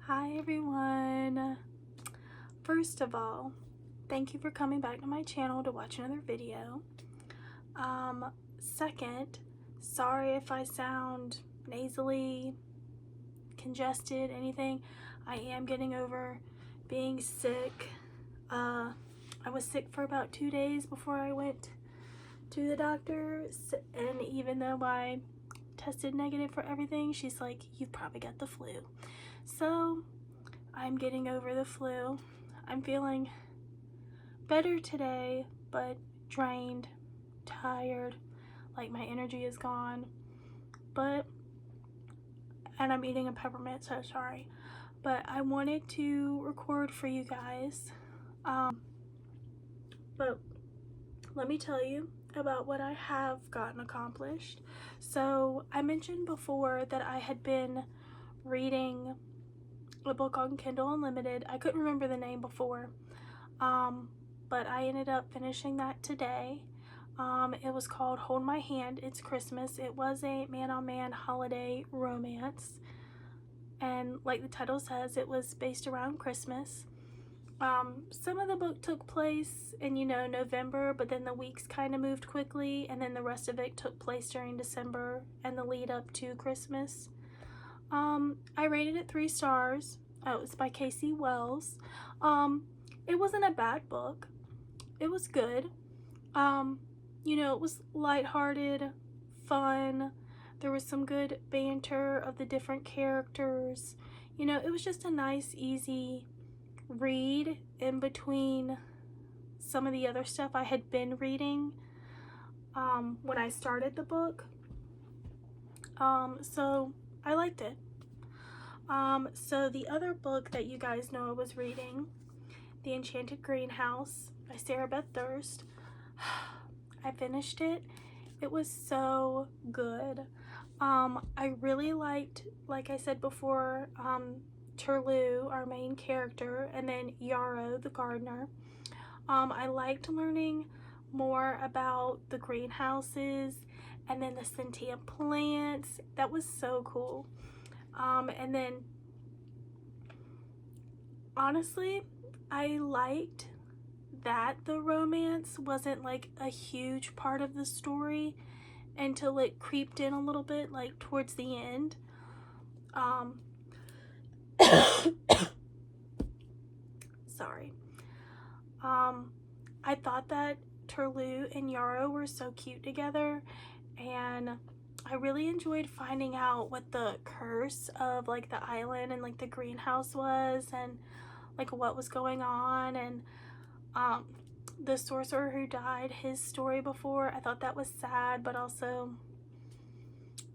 Hi everyone. First of all, thank you for coming back to my channel to watch another video. Second, sorry if I sound nasally, congested, anything. I am getting over being sick. I was sick for about 2 days before I went to the doctor, and even though I tested negative for everything, she's like, you've probably got the flu. So I'm getting over the flu. I'm feeling better today, but drained, tired, like my energy is gone. And I'm eating a peppermint, so sorry. But I wanted to record for you guys. But let me tell you about what I have gotten accomplished. So I mentioned before that I had been reading a book on Kindle Unlimited. I couldn't remember the name before, but I ended up finishing that today. It was called Hold My Hand, It's Christmas. It was a man-on-man holiday romance, and like the title says, it was based around Christmas. Some of the book took place in, November, but then the weeks kind of moved quickly, and then the rest of it took place during December and the lead up to Christmas. I rated it 3 stars. Oh, it's by Casey Wells. It wasn't a bad book. It was good. It was lighthearted, fun. There was some good banter of the different characters. It was just a nice, easy read in between some of the other stuff I had been reading when I started the book. So I liked it. So the other book that you guys know I was reading, The Enchanted Greenhouse by Sarah Beth Durst. I finished it. It was so good. I really liked, like I said before, Turlu, our main character, and then Yarrow, the gardener. I liked learning more about the greenhouses and then the sentient plants. That was so cool. And then honestly, I liked that the romance wasn't like a huge part of the story until it creeped in a little bit, like towards the end. Sorry. I thought that Turlu and Yarrow were so cute together, and I really enjoyed finding out what the curse of like the island and like the greenhouse was, and like what was going on, and the sorcerer who died, his story before. I thought that was sad, but also,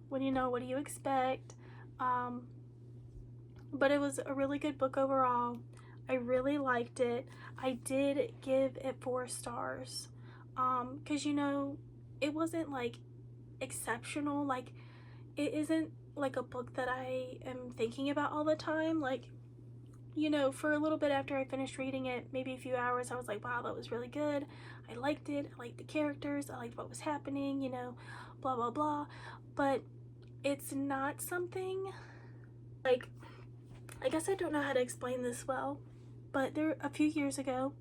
what do you expect? But it was a really good book overall. I really liked it. I did give it 4 stars because it wasn't like exceptional. Like, it isn't like a book that I am thinking about all the time. Like, for a little bit after I finished reading it, maybe a few hours, I was like, wow, that was really good. I liked it. I liked the characters. I liked what was happening, blah, blah, blah. But it's not something like, I guess I don't know how to explain this well, but a few years ago,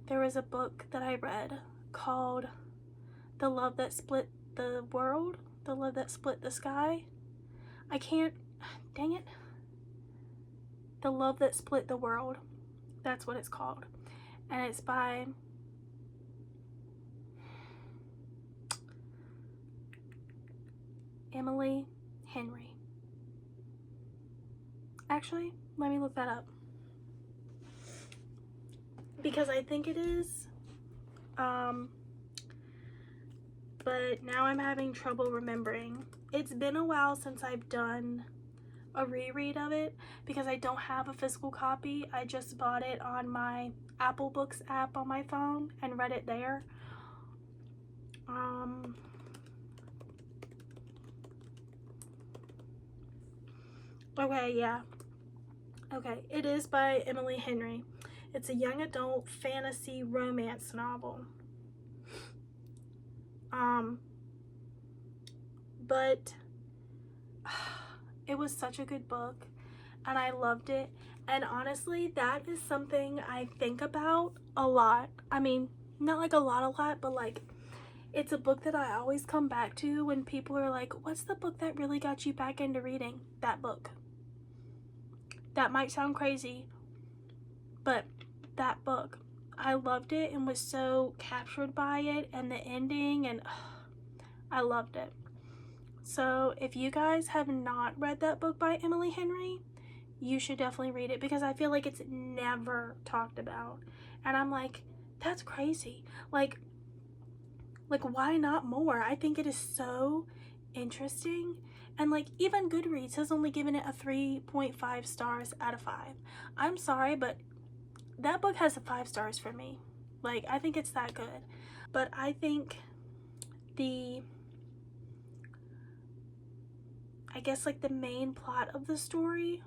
there was a book that I read called The Love That Split the World, The Love That Split the Sky. Dang it. The Love That Split the World. That's what it's called. And it's by Emily Henry. Actually, let me look that up, because I think it is. But now I'm having trouble remembering. It's been a while since I've done a reread of it because I don't have a physical copy. I just bought it on my Apple Books app on my phone and read it there. Okay, yeah. Okay, it is by Emily Henry. It's a young adult fantasy romance novel. But it was such a good book, and I loved it. And honestly, that is something I think about a lot. I mean, not like a lot, but like it's a book that I always come back to when people are like, what's the book that really got you back into reading? That book. That might sound crazy, but that book. I loved it and was so captured by it and the ending, and I loved it. So if you guys have not read that book by Emily Henry, you should definitely read it, because I feel like it's never talked about. And I'm like, that's crazy. Like why not more? I think it is so interesting. And like even Goodreads has only given it a 3.5 stars out of 5. I'm sorry, but that book has a 5 stars for me. Like, I think it's that good. But I think I guess like the main plot of the story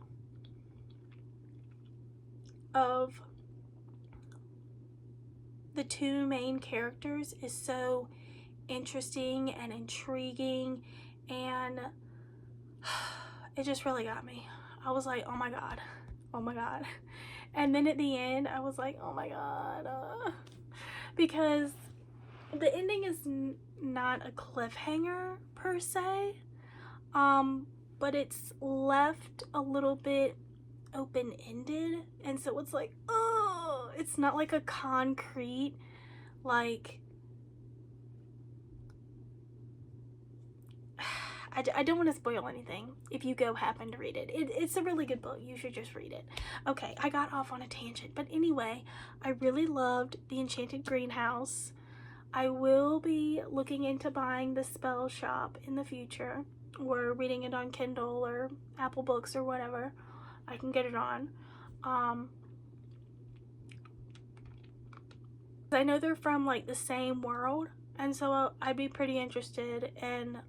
of the two main characters is so interesting and intriguing, and it just really got me. I was like, oh my god, oh my god. And then at the end I was like, oh my god, because the ending is not a cliffhanger per se, but it's left a little bit open-ended, and so it's like, oh, it's not like a concrete, like, I don't want to spoil anything if you go happen to read it. It's a really good book. You should just read it. Okay, I got off on a tangent, but anyway, I really loved The Enchanted Greenhouse. I will be looking into buying The Spell Shop in the future, or reading it on Kindle or Apple Books or whatever I can get it on. I know they're from like the same world, and so I'd be pretty interested in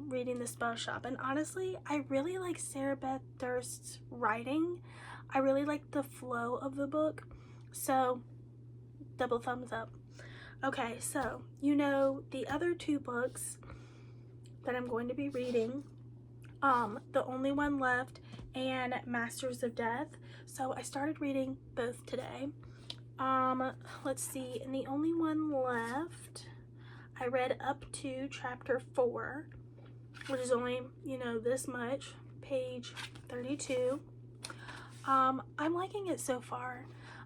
reading The Spell Shop. And honestly, I really like Sarah Beth Durst's writing. I really like the flow of the book, so double thumbs up. Okay, so you know the other two books that I'm going to be reading, The Only One Left and Masters of Death. So I started reading both today. Let's see, and The Only One Left, I read up to chapter 4, which is only, you know, this much, page 32. I'm liking it so far.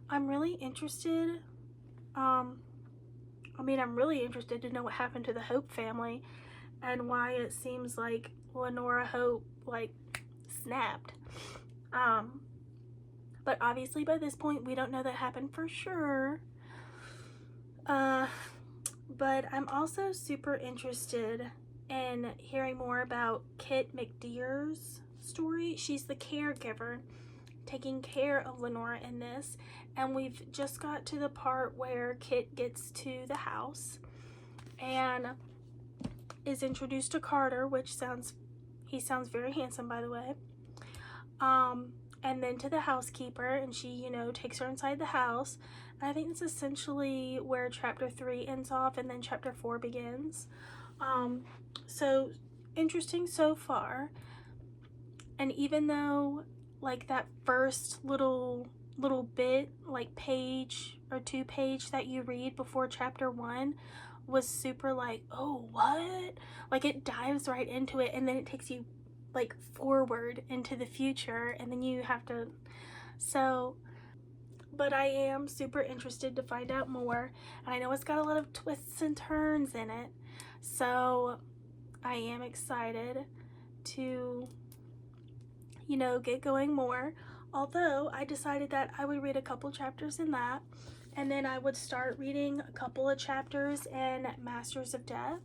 I'm really interested. I'm really interested to know what happened to the Hope family and why it seems like Lenora Hope, like, snapped. But obviously by this point, we don't know that happened for sure. But I'm also super interested in hearing more about Kit McDeer's story. She's the caregiver taking care of Lenora in this, and we've just got to the part where Kit gets to the house and is introduced to Carter, which he sounds very handsome, by the way. And then to the housekeeper, and she, you know, takes her inside the house. And I think that's essentially where chapter 3 ends off, and then chapter 4 begins. So interesting so far. And even though like that first little bit, like page or 2 page that you read before chapter 1 was super like, oh, what? Like it dives right into it, and then it takes you like forward into the future, and then you have to, so, but I am super interested to find out more, and I know it's got a lot of twists and turns in it, so I am excited to, you know, get going more. Although I decided that I would read a couple chapters in that, and then I would start reading a couple of chapters in Masters of Death.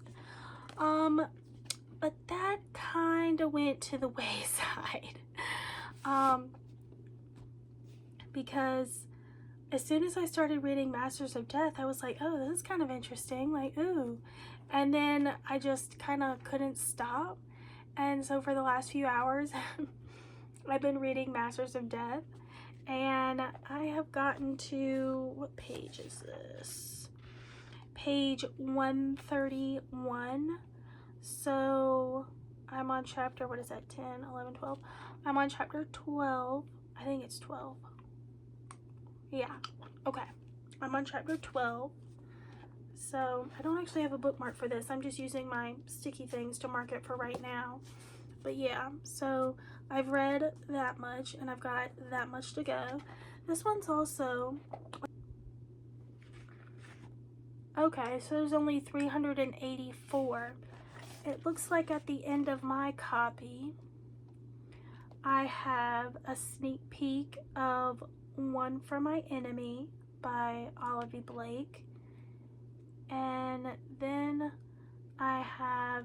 But that kind of went to the wayside. Because as soon as I started reading Masters of Death, I was like, oh, this is kind of interesting, like, ooh. And then I just kind of couldn't stop. And so for the last few hours, I've been reading Masters of Death, and I have gotten to, what page is this? Page 131. So I'm on chapter, what is that, 10, 11, 12? I'm on chapter 12. I think it's 12. Yeah. Okay. I'm on chapter 12. So I don't actually have a bookmark for this. I'm just using my sticky things to mark it for right now. But yeah, so I've read that much and I've got that much to go. This one's also... Okay, so there's only 384. It looks like at the end of my copy, I have a sneak peek of One for My Enemy by Olivia Blake. And then I have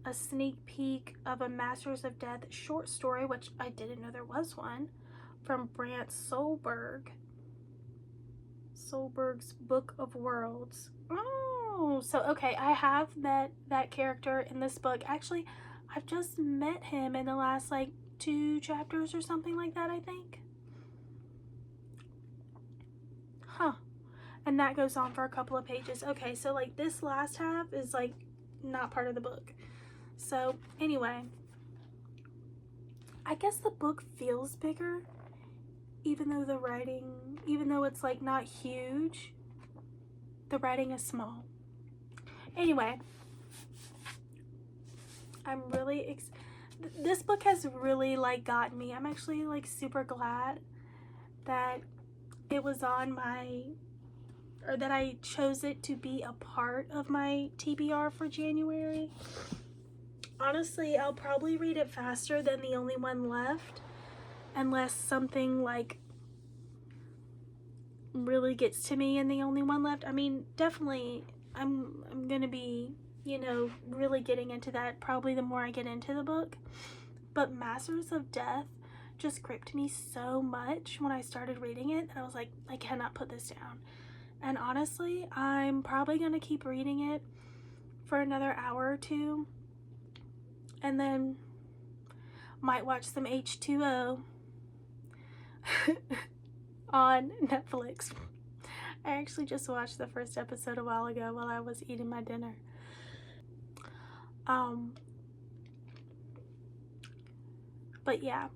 a sneak peek of a Masters of Death short story, which I didn't know there was one, from Brant Solberg. Solberg's Book of Worlds. Oh, so okay, I have met that character in this book. Actually, I've just met him in the last like 2 chapters or something like that, I think. Huh. And that goes on for a couple of pages. Okay, so like this last half is like not part of the book. So anyway, I guess the book feels bigger, even though the writing, even though it's like not huge, the writing is small. Anyway, I'm really this book has really like gotten me. I'm actually like super glad that it was on my, or that I chose it to be a part of my TBR for January. Honestly, I'll probably read it faster than The Only One Left, unless something like really gets to me in The Only One Left. I mean, definitely I'm gonna be, you know, really getting into that probably the more I get into the book. But Masters of Death just gripped me so much when I started reading it that I was like, I cannot put this down. And honestly, I'm probably gonna keep reading it for another hour or two, and then might watch some H2O on Netflix. I actually just watched the first episode a while ago while I was eating my dinner. But yeah,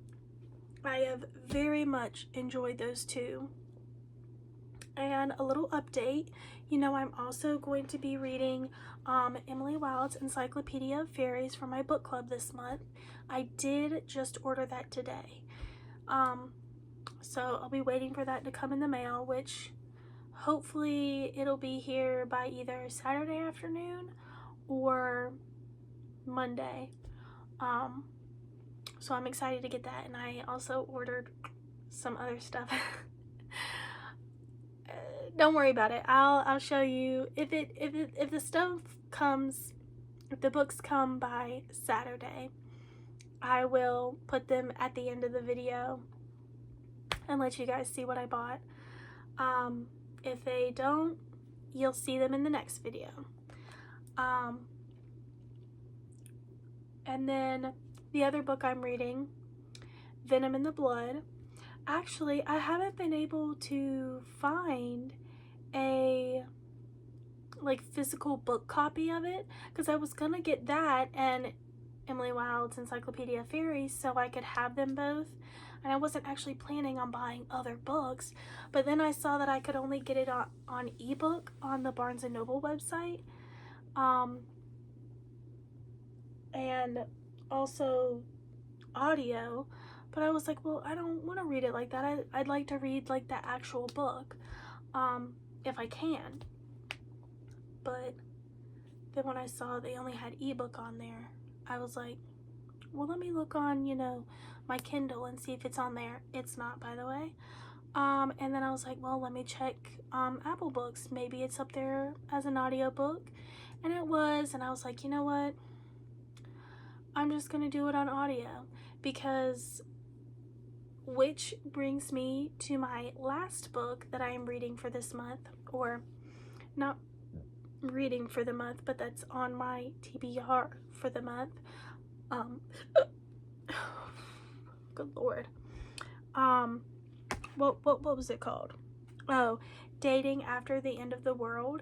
I have very much enjoyed those two. And a little update, you know, I'm also going to be reading Emily Wilde's Encyclopedia of Fairies for my book club this month. I did just order that today. So I'll be waiting for that to come in the mail, which hopefully it'll be here by either Saturday afternoon or Monday. So I'm excited to get that, and I also ordered some other stuff. Don't worry about it. I'll show you if the stuff comes, if the books come by Saturday, I will put them at the end of the video and let you guys see what I bought. If they don't, you'll see them in the next video. And then the other book I'm reading, Venom in the Blood. Actually, I haven't been able to find a like physical book copy of it, because I was gonna get that and Emily Wilde's Encyclopedia of Fairies so I could have them both, and I wasn't actually planning on buying other books. But then I saw that I could only get it on ebook on the Barnes & Noble website, and also audio. But I was like, well, I don't want to read it like that. I'd like to read like the actual book, if I can. But then when I saw they only had ebook on there, I was like, well, let me look on, you know, my Kindle and see if it's on there. It's not, by the way. And then I was like, well, let me check Apple Books. Maybe it's up there as an audiobook. And it was, and I was like, you know what? I'm just gonna do it on audio, because, which brings me to my last book that I am reading for this month, or not reading for the month, but that's on my TBR for the month. Good Lord. What was it called? Oh, Dating After the End of the World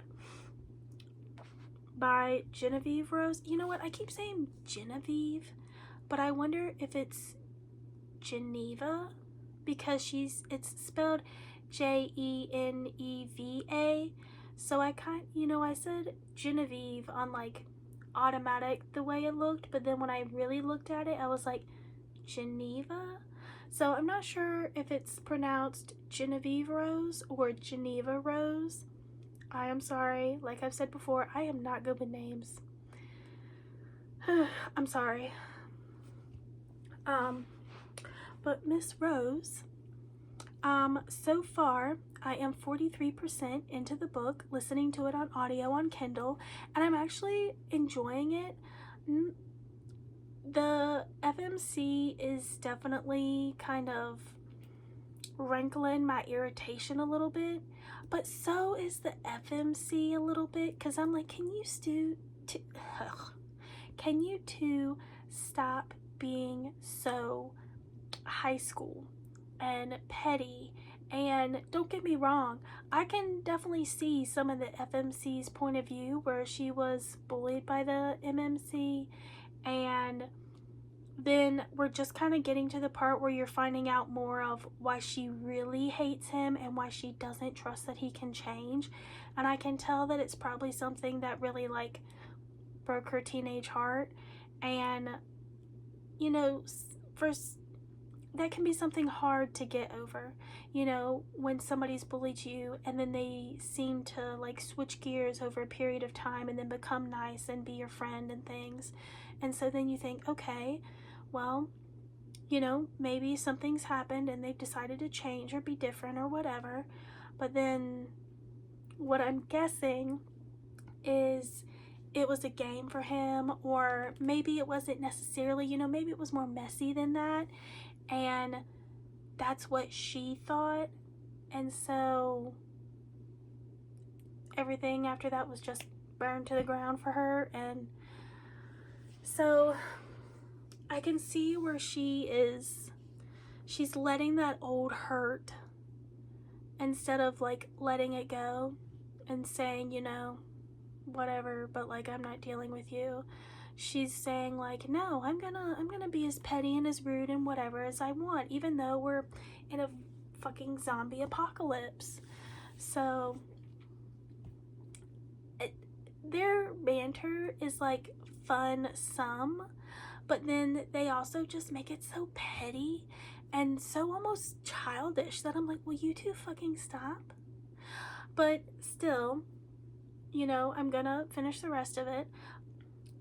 by Genevieve Rose. You know what? I keep saying Genevieve, but I wonder if it's Geneva because it's spelled Jeneva. So I I said Genevieve on like automatic the way it looked, but then when I really looked at it, I was like Geneva. So I'm not sure if it's pronounced Genevieve Rose or Geneva Rose. I am sorry. Like I've said before, I am not good with names. I'm sorry. But Miss Rose, so far I am 43% into the book, listening to it on audio on Kindle, and I'm actually enjoying it. The FMC is definitely kind of wrinkling my irritation a little bit, but so is the FMC a little bit, because I'm like, can you two stop being so high school and petty? And don't get me wrong, I can definitely see some of the FMC's point of view where she was bullied by the MMC, and then we're just kind of getting to the part where you're finding out more of why she really hates him and why she doesn't trust that he can change. And I can tell that it's probably something that really like broke her teenage heart. And first, that can be something hard to get over, when somebody's bullied you and then they seem to like switch gears over a period of time and then become nice and be your friend and things. And so then you think, okay, well, maybe something's happened and they've decided to change or be different or whatever. But then what I'm guessing is it was a game for him, or maybe it wasn't necessarily, maybe it was more messy than that, and that's what she thought. And so everything after that was just burned to the ground for her. And so I can see where she's letting that old hurt instead of like letting it go and saying, whatever, but like, I'm not dealing with you. She's saying like, no, I'm gonna be as petty and as rude and whatever as I want, even though we're in a fucking zombie apocalypse. So their banter is like fun some, but then they also just make it so petty and so almost childish that I'm like, will you two fucking stop? But still, I'm gonna finish the rest of it.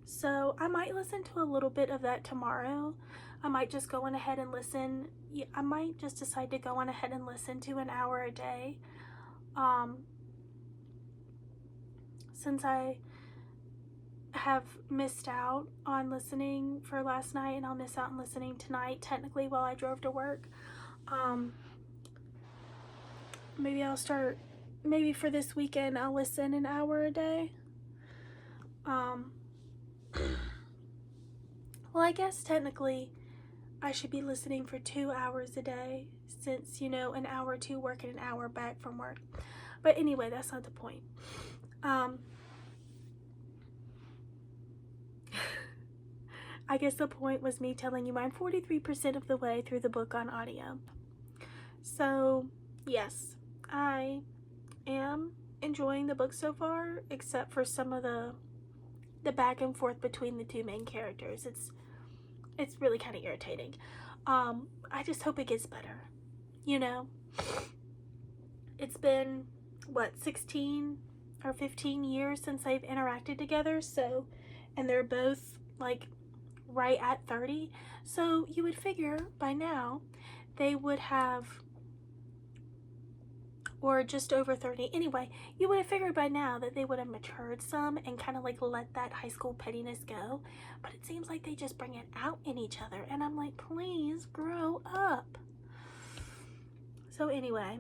So I might listen to a little bit of that tomorrow. I might just go on ahead and listen. I might just decide to go on ahead and listen to an hour a day. Since I have missed out on listening for last night, and I'll miss out on listening tonight, technically, while I drove to work. Maybe for this weekend, I'll listen an hour a day. Well, I guess technically I should be listening for 2 hours a day, since, an hour to work and an hour back from work. But anyway, that's not the point. I guess the point was me telling you I'm 43% of the way through the book on audio. So, yes, I am enjoying the book so far, except for some of the back and forth between the two main characters. It's really kind of irritating. I just hope it gets better. It's been 16 or 15 years since they've interacted together, so, and they're both like right at 30, so you would figure by now they would have, or just over 30 anyway, you would have figured by now that they would have matured some and kind of like let that high school pettiness go. But it seems like they just bring it out in each other, and I'm like, please grow up. So anyway,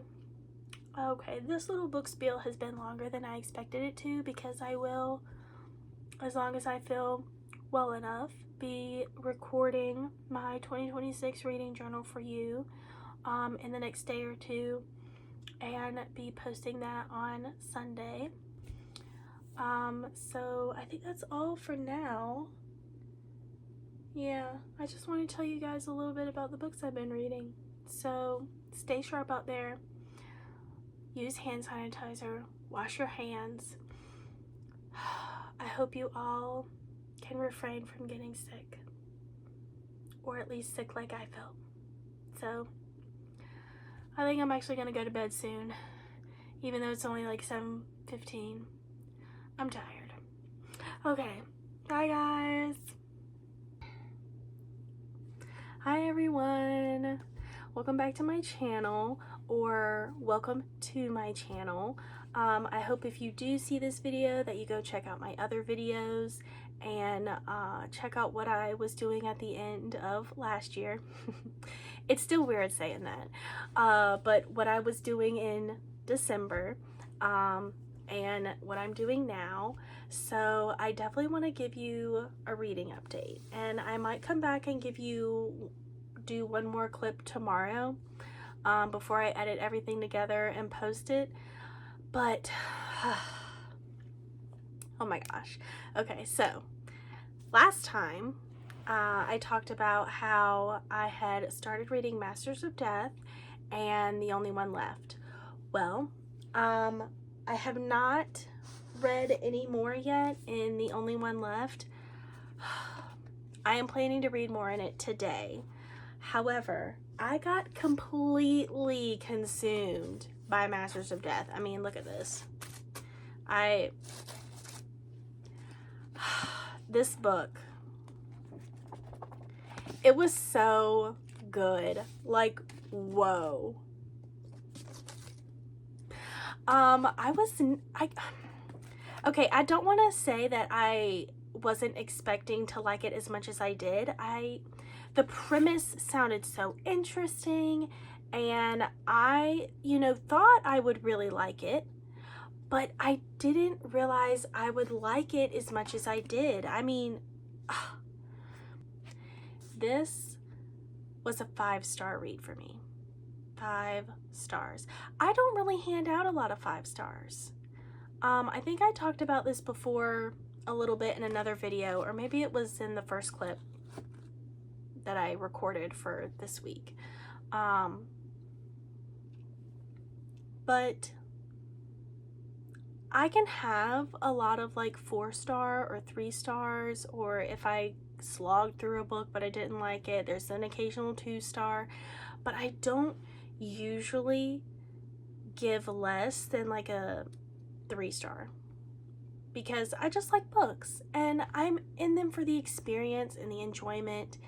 okay, this little book spiel has been longer than I expected it to, because I will, as long as I feel well enough, be recording my 2026 reading journal for you in the next day or two, and be posting that on Sunday. So I think that's all for now. yeah, I just want to tell you guys a little bit about the books I've been reading. So stay sharp out there. Use hand sanitizer. Wash your hands. I hope you all can refrain from getting sick. Or at least sick like I felt. So I think I'm actually going to go to bed soon. Even though it's only like 7:15. I'm tired. Okay. Bye, guys. Hi, everyone. Welcome back to my channel, or welcome to my channel. I hope if you do see this video that you go check out my other videos and check out what I was doing at the end of last year. It's still weird saying that, but what I was doing in December and what I'm doing now. So I definitely want to give you a reading update, and I might come back and do one more clip tomorrow before I edit everything together and post it. But oh my gosh. Okay, so last time I talked about how I had started reading Masters of Death and The Only One Left. Well, I have not read any more yet in The Only One Left. I am planning to read more in it today. However, I got completely consumed by Masters of Death. I mean, look at this. This book, it was so good. Like, whoa. Okay, I don't want to say that I wasn't expecting to like it as much as I did. The premise sounded so interesting, and I, thought I would really like it, but I didn't realize I would like it as much as I did. I mean, this was a 5-star read for me. 5 stars. I don't really hand out a lot of 5 stars. I think I talked about this before a little bit in another video, or maybe it was in the first clip that I recorded for this week. But I can have a lot of like 4-star or 3 stars, or if I slogged through a book but I didn't like it, there's an occasional 2-star, but I don't usually give less than like a 3-star, because I just like books and I'm in them for the experience and the enjoyment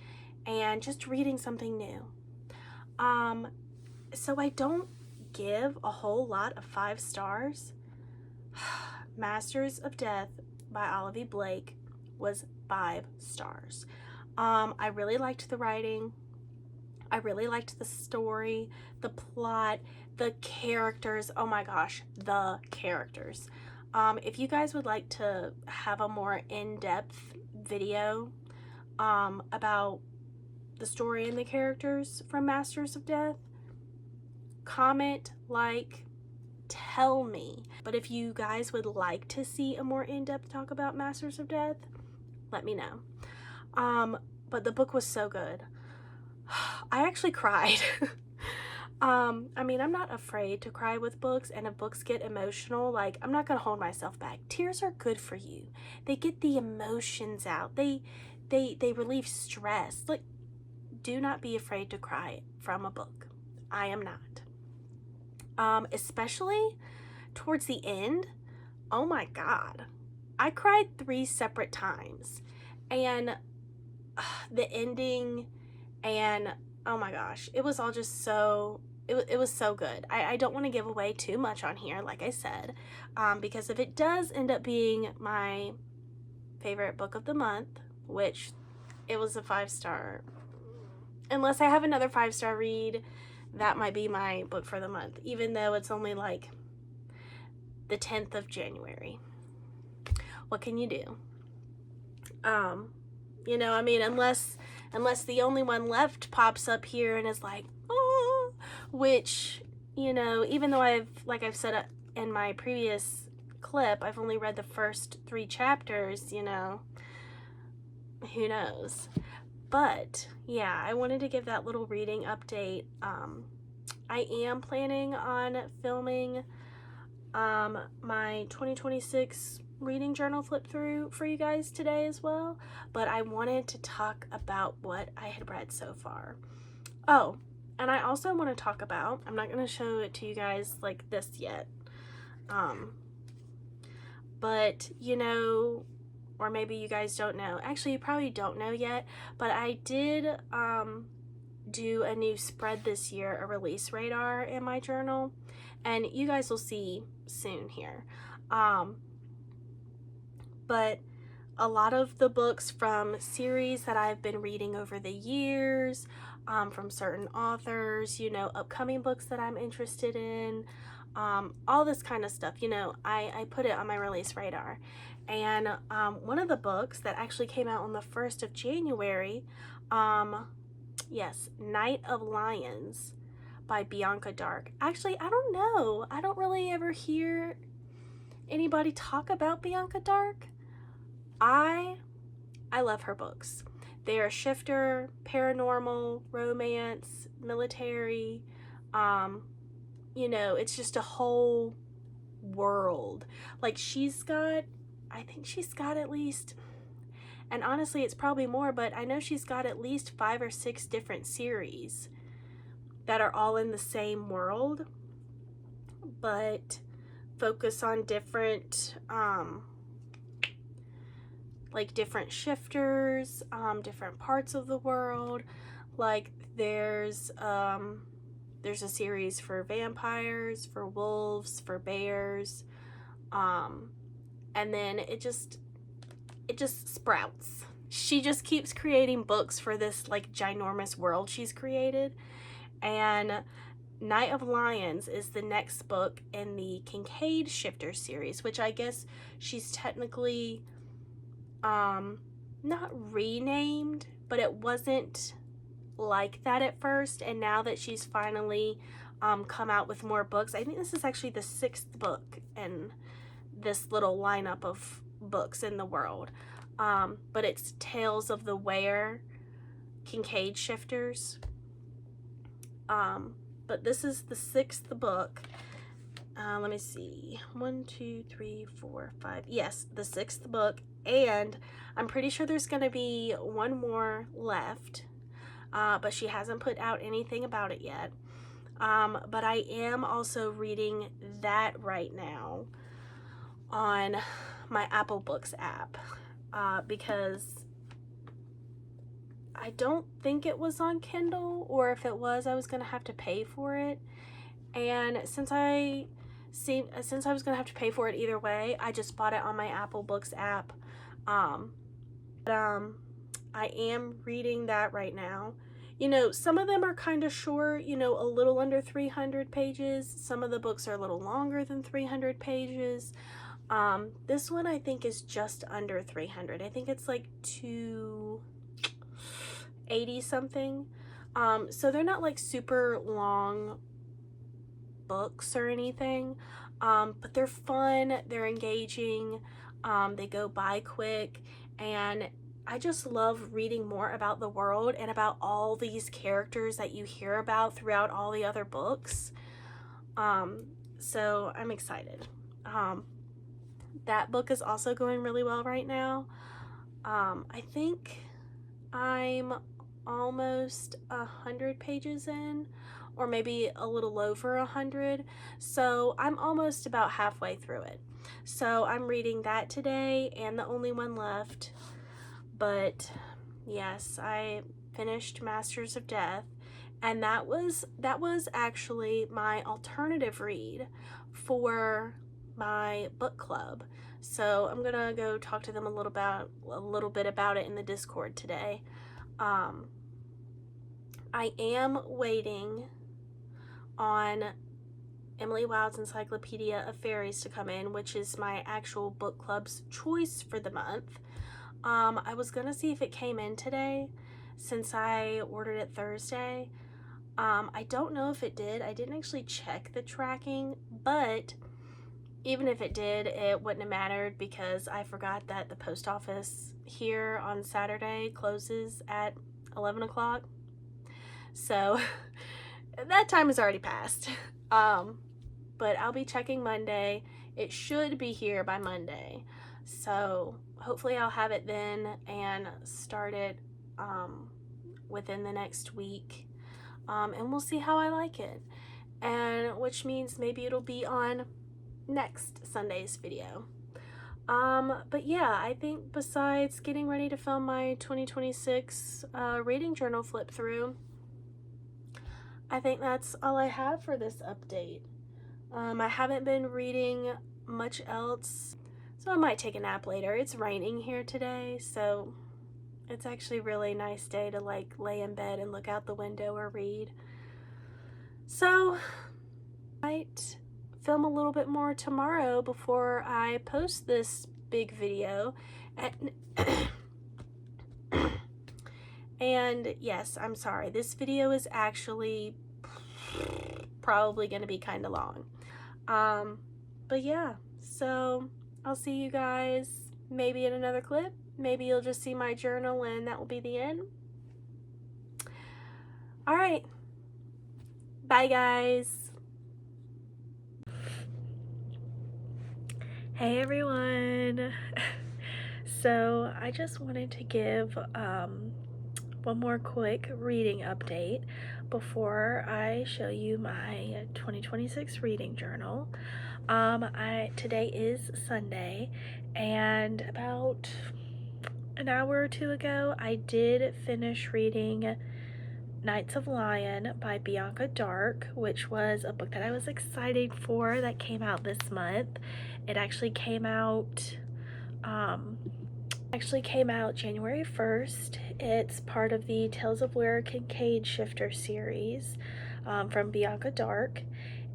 and just reading something new. So I don't give a whole lot of 5 stars. Masters of Death by Olivia Blake was 5 stars. I really liked the writing. I really liked the story, the plot, the characters. Oh my gosh, the characters. If you guys would like to have a more in-depth video about the story and the characters from Masters of Death, comment, like, tell me. But if you guys would like to see a more in-depth talk about Masters of Death, let me know. But the book was so good. I actually cried. I mean, I'm not afraid to cry with books, and if books get emotional, like, I'm not gonna hold myself back. Tears are good for you. They get the emotions out. They relieve stress. Like, do not be afraid to cry from a book. I am not. Especially towards the end. Oh my God. I cried 3 separate times, and the ending, and oh my gosh, it was all just so, it was so good. I don't want to give away too much on here, like I said, because if it does end up being my favorite book of the month, which it was a 5-star, unless I have another 5-star read, that might be my book for the month, even though it's only like the 10th of January. What can you do? I mean, unless The Only One Left pops up here and is like, oh, which, even though I've said in my previous clip, I've only read the first 3 chapters, who knows? But yeah, I wanted to give that little reading update. I am planning on filming my 2026 reading journal flip through for you guys today as well, but I wanted to talk about what I had read so far. Oh, and I also want to talk about, I'm not going to show it to you guys like this yet, but you know, or maybe you guys don't know, actually you probably don't know yet, but I did do a new spread this year, a release radar in my journal, and you guys will see soon here. But a lot of the books from series that I've been reading over the years, from certain authors, you know, upcoming books that I'm interested in, all this kind of stuff, you know, I put it on my release radar. And one of the books that actually came out on the 1st of January, yes, Night of Lions by Bianca Dark. Actually, I don't know. I don't really ever hear anybody talk about Bianca Dark. I love her books. They are shifter, paranormal, romance, military. You know, it's just a whole world. Like I think she's got at least, and honestly it's probably more, but I know she's got at least 5 or 6 different series that are all in the same world, but focus on different, like different shifters, different parts of the world. Like there's a series for vampires, for wolves, for bears, and then it just sprouts. She just keeps creating books for this like ginormous world she's created. And Night of Lions is the next book in the Kincaid Shifter series, which I guess she's technically not renamed, but it wasn't like that at first, and now that she's finally come out with more books, I think this is actually the 6th book in this little lineup of books in the world, but it's Tales of the Were Kincaid Shifters, but this is the 6th book. Let me see, 1, 2, 3, 4, 5, yes, the 6th book, and I'm pretty sure there's gonna be one more left, but she hasn't put out anything about it yet. But I am also reading that right now on my Apple Books app, because I don't think it was on Kindle, or if it was, I was gonna have to pay for it. And since I was gonna have to pay for it either way, I just bought it on my Apple Books app. I am reading that right now. You know, some of them are kind of short, you know, a little under 300 pages. Some of the books are a little longer than 300 pages. This one I think is just under 300. I think it's like 280 something. So they're not like super long books or anything, but they're fun, they're engaging, they go by quick, and I just love reading more about the world and about all these characters that you hear about throughout all the other books. So I'm excited. That book is also going really well right now. I think I'm almost 100 pages in, or maybe a little over 100, so I'm almost about halfway through it. So I'm reading that today, and the only one left. But yes, I finished Masters of Death, and that was actually my alternative read for my book club. So I'm gonna go talk to them a little bit about it in the Discord today. I am waiting on Emily Wilde's Encyclopedia of Fairies to come in, which is my actual book club's choice for the month. I was gonna see if it came in today, since I ordered it Thursday. I don't know if it did. I didn't actually check the tracking, but even if it did, it wouldn't have mattered, because I forgot that the post office here on Saturday closes at 11 o'clock. So that time has already passed. But I'll be checking Monday. It should be here by Monday. So hopefully I'll have it then and start it within the next week. And we'll see how I like it. And which means maybe it'll be on next Sunday's video. But yeah, I think besides getting ready to film my 2026 reading journal flip through, I think that's all I have for this update. I haven't been reading much else, so I might take a nap later. It's raining here today, so it's actually a really nice day to like lay in bed and look out the window or read. So I might film a little bit more tomorrow before I post this big video. And yes, I'm sorry, this video is actually probably going to be kind of long. But yeah, so I'll see you guys maybe in another clip. Maybe you'll just see my journal and that will be the end. All right. Bye, guys. Hey, everyone. So I just wanted to give one more quick reading update before I show you my 2026 reading journal. Today is Sunday, and about an hour or two ago I did finish reading Knights of Lion by Bianca Dark, which was a book that I was excited for that came out this month. It actually came out January 1st. It's part of the Tales of Lyric Cage Shifter series from Bianca Dark,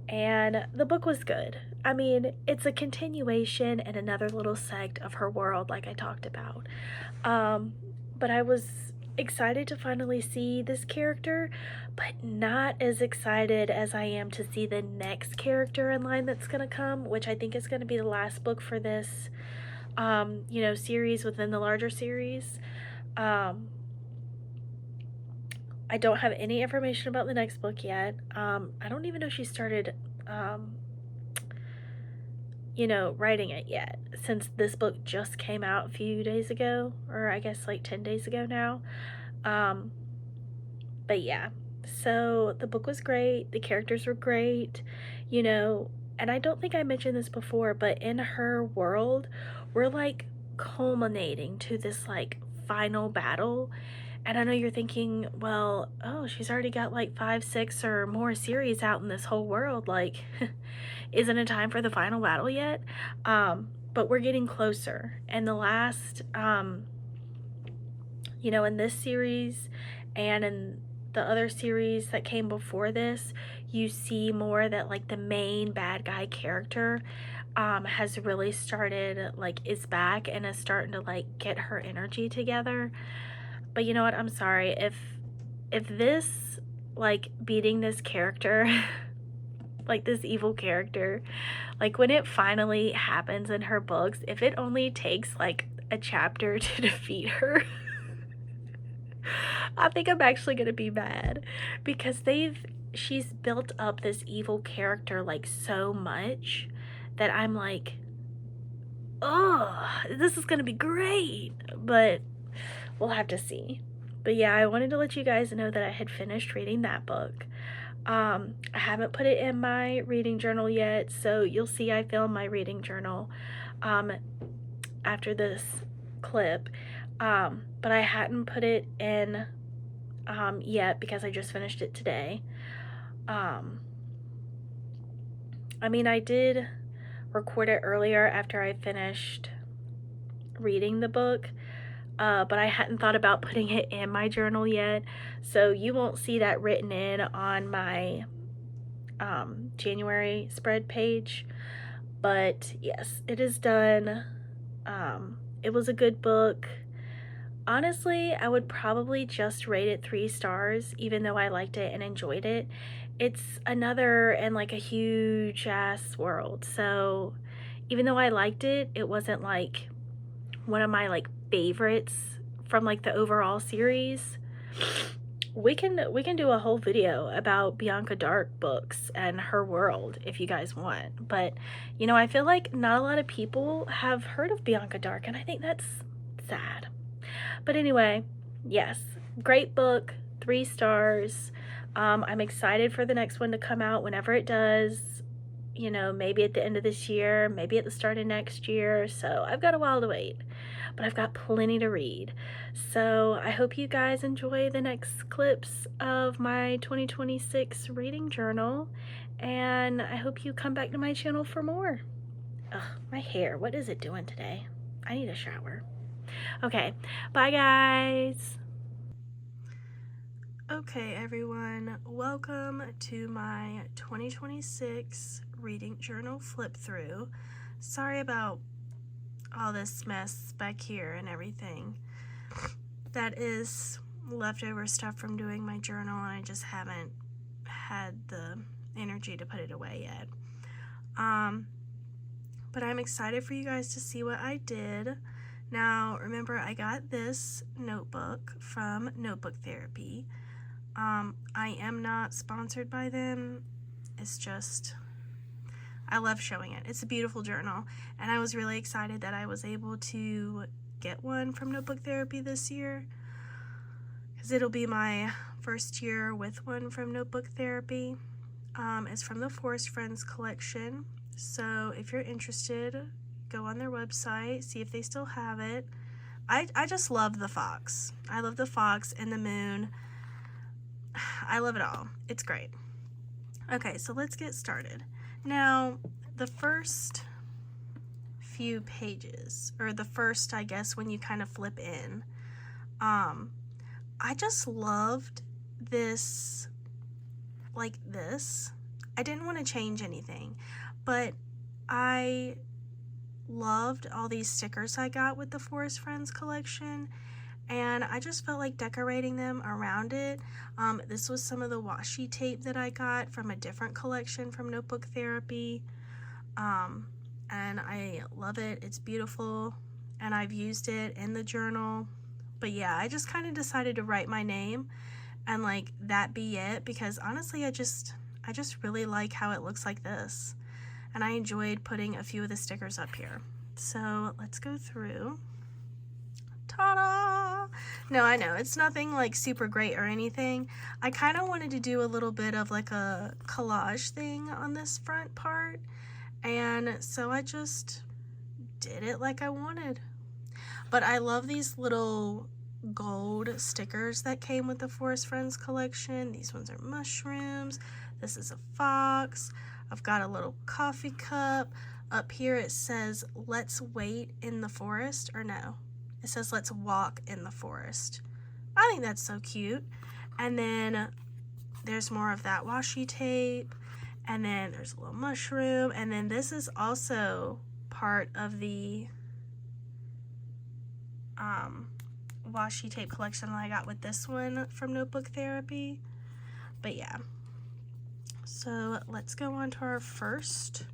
and the book was good. I mean, it's a continuation and another little sect of her world like I talked about. But I was excited to finally see this character, but not as excited as I am to see the next character in line that's gonna come, which I think is gonna be the last book for this series within the larger series. I don't have any information about the next book yet. I don't even know if she started writing it yet, since this book just came out a few days ago, or I guess like 10 days ago now. But yeah, so the book was great, the characters were great, and I don't think I mentioned this before, but in her world, we're like culminating to this like final battle. And I know you're thinking, well, oh, she's already got like 5, 6 or more series out in this whole world. Like, isn't it time for the final battle yet? But we're getting closer. And the last, in this series and in the other series that came before this, you see more that like the main bad guy character has really started, like, is back and is starting to like get her energy together. But you know what, I'm sorry, if this, like, beating this character like this evil character, like when it finally happens in her books, if it only takes like a chapter to defeat her, I think I'm actually gonna be mad, because she's built up this evil character like so much that I'm like, oh, this is gonna be great. But we'll have to see. But yeah, I wanted to let you guys know that I had finished reading that book. I haven't put it in my reading journal yet, so you'll see I film my reading journal after this clip. But I hadn't put it in yet because I just finished it today. I mean, I did record it earlier after I finished reading the book, but I hadn't thought about putting it in my journal yet, so you won't see that written in on my January spread page. But yes, it is done. It was a good book. Honestly, I would probably just rate it 3 stars, even though I liked it and enjoyed it. It's another in like a huge ass world, so even though I liked it, it wasn't like one of my like favorites from like the overall series. we can do a whole video about Bianca Dark books and her world if you guys want. But you know, I feel like not a lot of people have heard of Bianca Dark, and I think that's sad. But anyway, yes, great book, 3 stars. I'm excited for the next one to come out whenever it does. You know, maybe at the end of this year, maybe at the start of next year. So I've got a while to wait, but I've got plenty to read. So I hope you guys enjoy the next clips of my 2026 reading journal, and I hope you come back to my channel for more. Ugh, my hair, what is it doing today? I need a shower. Okay, bye guys. Okay everyone, welcome to my 2026 reading journal flip through. Sorry about all this mess back here and everything. That is leftover stuff from doing my journal, and I just haven't had the energy to put it away yet. But I'm excited for you guys to see what I did. Now, remember, I got this notebook from Notebook Therapy. I am not sponsored by them. It's just, I love showing it. It's a beautiful journal, and I was really excited that I was able to get one from Notebook Therapy this year, because it'll be my first year with one from Notebook Therapy. It's from the Forest Friends collection, so if you're interested, go on their website, see if they still have it. I just love the fox. I love the fox and the moon. I love it all. It's great. Okay, so let's get started. Now, the first few pages, or the first, I guess, when you kind of flip in, I just loved this, like this. I didn't want to change anything, but I loved all these stickers I got with the Forest Friends collection, and I just felt like decorating them around it. This was some of the washi tape that I got from a different collection from Notebook Therapy, and I love it. It's beautiful, and I've used it in the journal. But yeah, I just kind of decided to write my name and like that be it, because honestly I just really like how it looks like this, and I enjoyed putting a few of the stickers up here. So let's go through. Ta-da! No, I know, it's nothing like super great or anything. I kind of wanted to do a little bit of like a collage thing on this front part, and so I just did it like I wanted. But I love these little gold stickers that came with the Forest Friends collection. These ones are mushrooms. This is a fox. I've got a little coffee cup. Up here it says, "Let's wait in the forest," or no, it says, "Let's walk in the forest." I think that's so cute. And then there's more of that washi tape, and then there's a little mushroom, and then this is also part of the washi tape collection that I got with this one from Notebook Therapy. But yeah, so let's go on to our first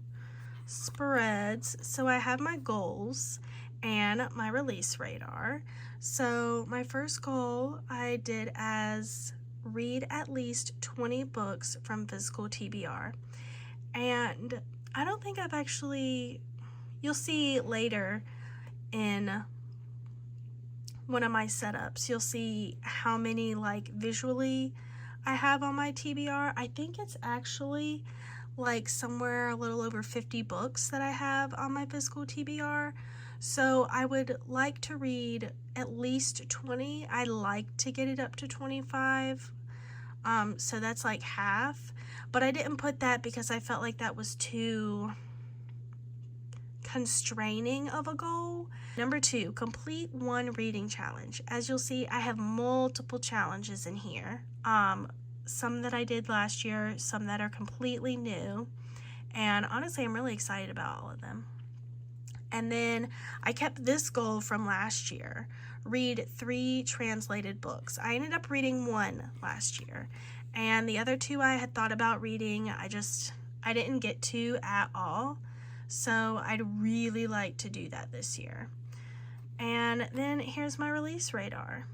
spreads. So I have my goals and my release radar. So my first goal I did as read at least 20 books from physical TBR, and I don't think I've actually, you'll see later in one of my setups, you'll see how many like visually I have on my TBR. I think it's actually like somewhere a little over 50 books that I have on my physical TBR. So I would like to read at least 20. I like to get it up to 25. So that's like half, but I didn't put that because I felt like that was too constraining of a goal. Number 2, complete 1 reading challenge. As you'll see, I have multiple challenges in here. Some that I did last year, some that are completely new, and honestly I'm really excited about all of them. And then I kept this goal from last year, read 3 translated books. I ended up reading 1 last year, and the other 2 I had thought about reading, I didn't get to at all. So I'd really like to do that this year. And then here's my release radar.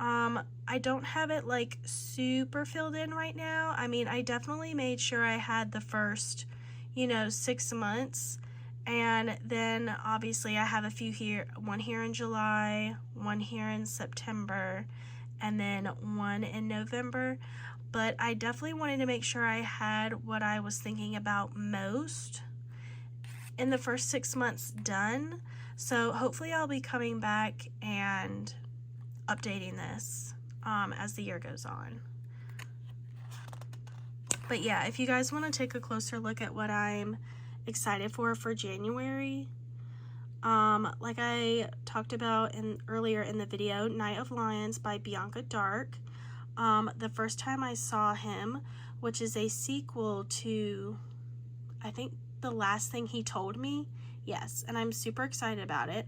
I don't have it like super filled in right now. I mean, I definitely made sure I had the first, 6 months. And then obviously I have a few here, one here in July, one here in September, and then one in November. But I definitely wanted to make sure I had what I was thinking about most in the first 6 months done. So hopefully I'll be coming back and updating this as the year goes on. But yeah, if you guys want to take a closer look at what I'm excited for January, like I talked about earlier in the video, Night of Lions by Bianca Dark. The first time I saw him, which is a sequel to, I think, The Last Thing He Told Me. Yes, and I'm super excited about it.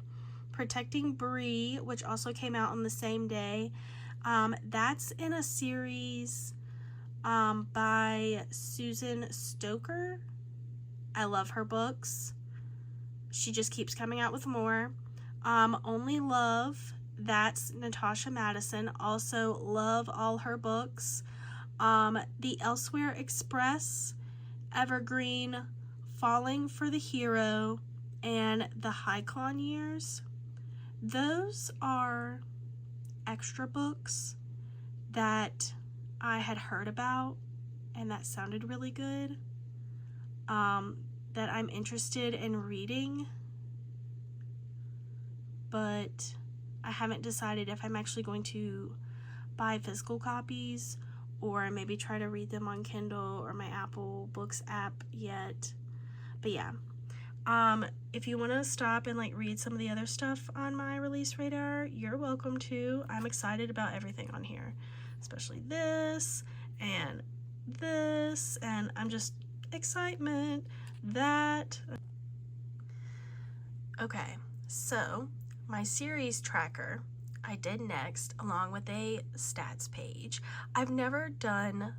Protecting Bree, which also came out on the same day. That's in a series by Susan Stoker. I love her books. She just keeps coming out with more. Only Love, that's Natasha Madison. Also love all her books. The Elsewhere Express, Evergreen, Falling for the Hero, and The Hyclone Years. Those are extra books that I had heard about and that sounded really good, that I'm interested in reading, but I haven't decided if I'm actually going to buy physical copies or maybe try to read them on Kindle or my Apple Books app yet. But yeah, if you want to stop and like read some of the other stuff on my release radar, you're welcome to. I'm excited about everything on here, especially this, and I'm just excitement that. Okay, so my series tracker I did next along with a stats page. I've never done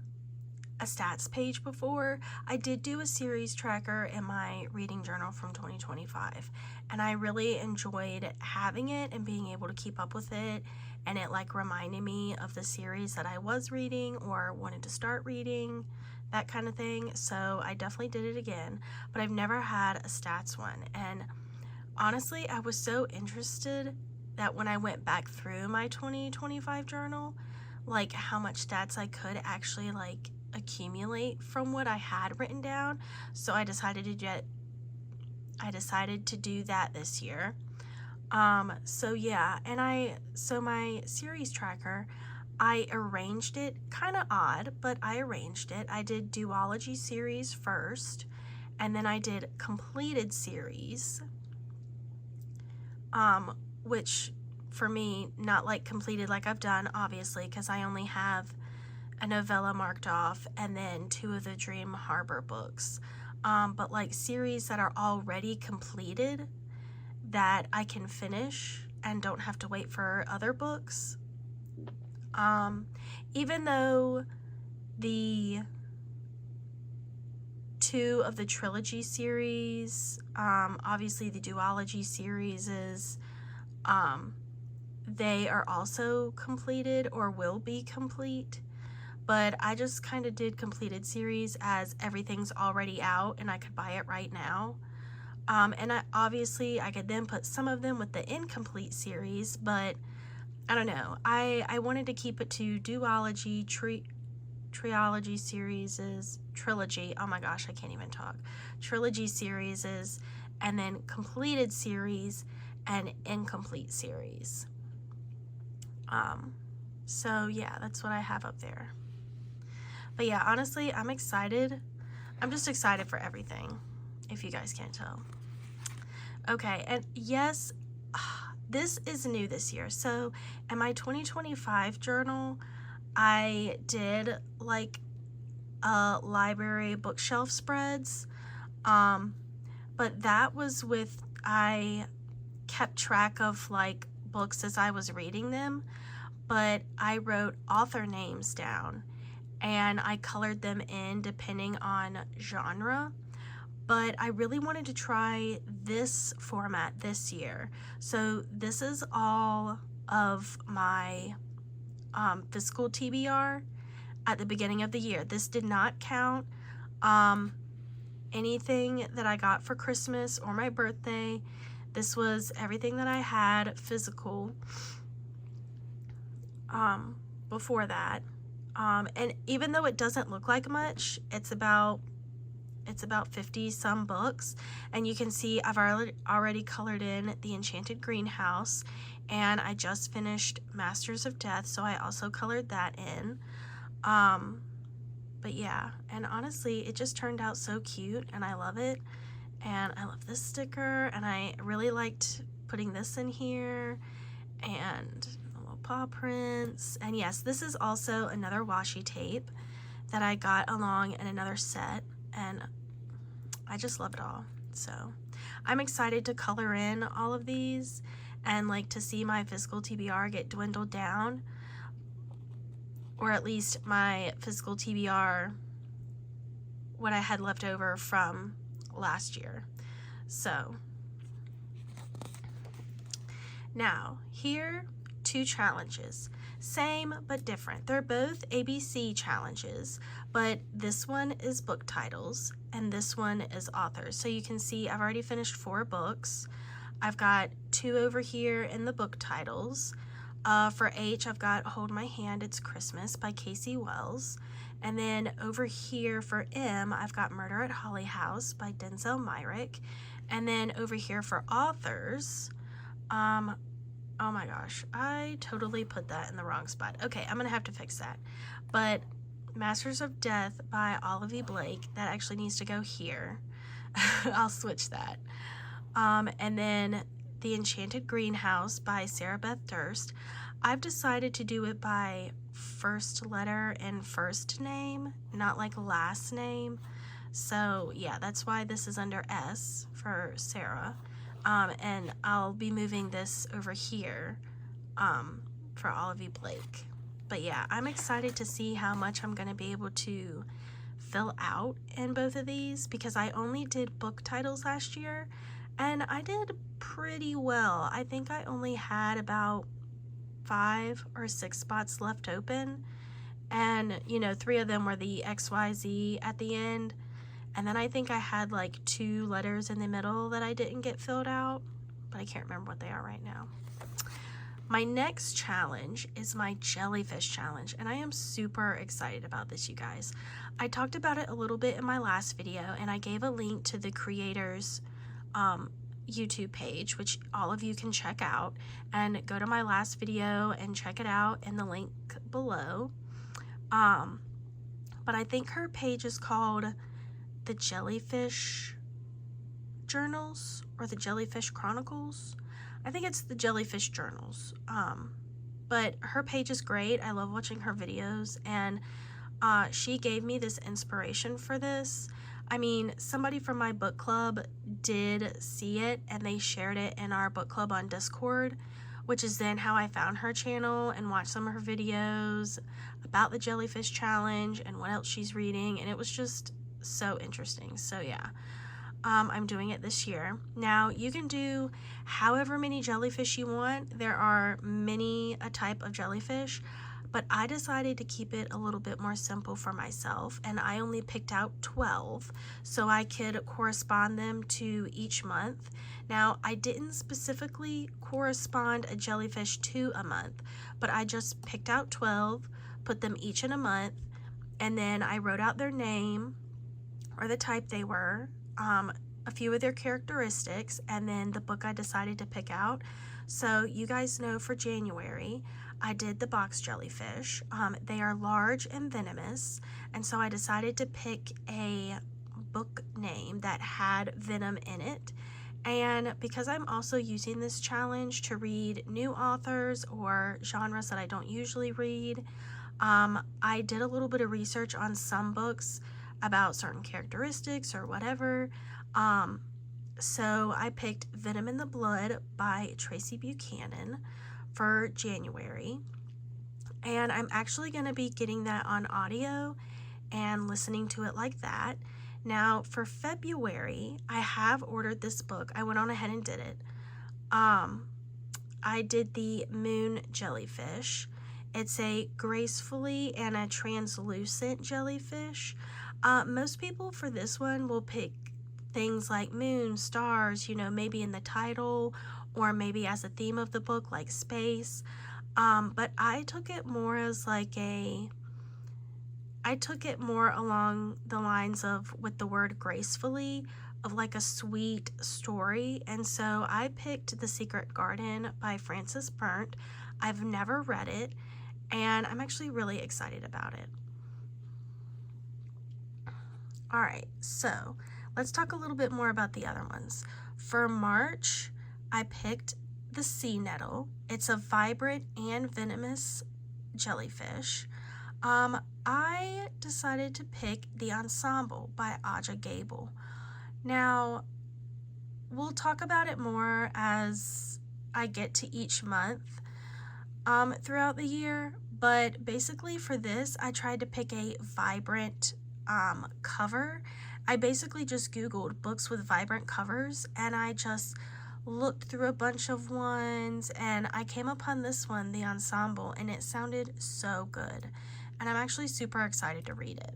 a stats page before. I did do a series tracker in my reading journal from 2025, and I really enjoyed having it and being able to keep up with it, and it like reminded me of the series that I was reading or wanted to start reading, that kind of thing. So I definitely did it again, but I've never had a stats one. And honestly, I was so interested that when I went back through my 2025 journal, like how much stats I could actually like accumulate from what I had written down. So I decided to do that this year. So yeah, and so my series tracker, I arranged it kind of odd, but I arranged it. I did duology series first, and then I did completed series, which for me, not like completed like I've done, obviously, because I only have a novella marked off and then 2 of the Dream Harbor books, but like series that are already completed that I can finish and don't have to wait for other books. Even though the 2 of the trilogy series, obviously the duology series is, they are also completed or will be complete, but I just kind of did completed series as everything's already out and I could buy it right now. And I could then put some of them with the incomplete series, but I don't know. I wanted to keep it to duology, trilogy series, trilogy. Oh my gosh, I can't even talk. Trilogy series, and then completed series and incomplete series. So yeah, that's what I have up there. But yeah, honestly, I'm excited. I'm just excited for everything, if you guys can't tell. Okay, and yes, this is new this year. So in my 2025 journal, I did like library bookshelf spreads, but that was with, I kept track of like books as I was reading them, but I wrote author names down and I colored them in depending on genre. But I really wanted to try this format this year. So this is all of my fiscal TBR at the beginning of the year. This did not count anything that I got for Christmas or my birthday. This was everything that I had physical before that. And even though it doesn't look like much, it's about 50 some books, and you can see I've already colored in The Enchanted Greenhouse, and I just finished Masters of Death, so I also colored that in. But yeah, and honestly, it just turned out so cute, and I love it. And I love this sticker, and I really liked putting this in here, and the little paw prints. And yes, this is also another washi tape that I got along in another set, and I just love it all. So I'm excited to color in all of these and like to see my physical TBR get dwindled down, or at least my physical TBR, what I had left over from last year. So now here, 2 challenges, same but different. They're both ABC challenges, but this one is book titles and this one is authors. So you can see I've already finished 4 books. I've got 2 over here in the book titles. For H, I've got Hold My Hand, It's Christmas by Casey Wells. And then over here for M, I've got Murder at Holly House by Denzel Myrick. And then over here for authors, oh my gosh, I totally put that in the wrong spot. Okay, I'm gonna have to fix that. But Masters of Death by Olive E. Blake, that actually needs to go here. I'll switch that. And then The Enchanted Greenhouse by Sarah Beth Durst. I've decided to do it by first letter and first name, not like last name. So yeah, that's why this is under S for Sarah. And I'll be moving this over here for Olive E. Blake. But yeah, I'm excited to see how much I'm going to be able to fill out in both of these, because I only did book titles last year and I did pretty well. I think I only had about 5 or 6 spots left open, and you know, 3 of them were the XYZ at the end, and then I think I had like 2 letters in the middle that I didn't get filled out, but I can't remember what they are right now. My next challenge is my jellyfish challenge, and I am super excited about this, you guys. I talked about it a little bit in my last video, and I gave a link to the creators YouTube page, which all of you can check out, and go to my last video and check it out in the link below. But I think her page is called the Jellyfish Journals or the Jellyfish Chronicles. I think it's the Jellyfish Journals. But her page is great. I love watching her videos, and she gave me this inspiration for this. I mean, somebody from my book club did see it, and they shared it in our book club on Discord, which is then how I found her channel and watched some of her videos about the Jellyfish Challenge and what else she's reading, and it was just so interesting. So yeah, I'm doing it this year. Now, you can do however many jellyfish you want. There are many a type of jellyfish, but I decided to keep it a little bit more simple for myself, and I only picked out 12 so I could correspond them to each month. Now, I didn't specifically correspond a jellyfish to a month, but I just picked out 12, put them each in a month, and then I wrote out their name or the type they were, a few of their characteristics, and then the book I decided to pick out. So you guys know for January, I did the box jellyfish. They are large and venomous, and so I decided to pick a book name that had venom in it. And because I'm also using this challenge to read new authors or genres that I don't usually read, I did a little bit of research on some books about certain characteristics or whatever. So I picked Venom in the Blood by Tracy Buchanan for January, and I'm actually going to be getting that on audio and listening to it like that. Now for February, I have ordered this book. I went on ahead and did it. I did the Moon Jellyfish. It's a gracefully and a translucent jellyfish. Most people for this one will pick things like moon, stars, maybe in the title or maybe as a theme of the book like space. But I took it more as I took it more along the lines of, with the word gracefully, of like a sweet story. And so I picked The Secret Garden by Frances Burnt. I've never read it, and I'm actually really excited about it. All right, so let's talk a little bit more about the other ones. For March, I picked The Sea Nettle. It's a vibrant and venomous jellyfish. I decided to pick The Ensemble by Aja Gabel. Now, we'll talk about it more as I get to each month throughout the year, but basically for this, I tried to pick a vibrant cover. I basically just Googled books with vibrant covers, and I just looked through a bunch of ones, and I came upon this one, The Ensemble, and it sounded so good, and I'm actually super excited to read it.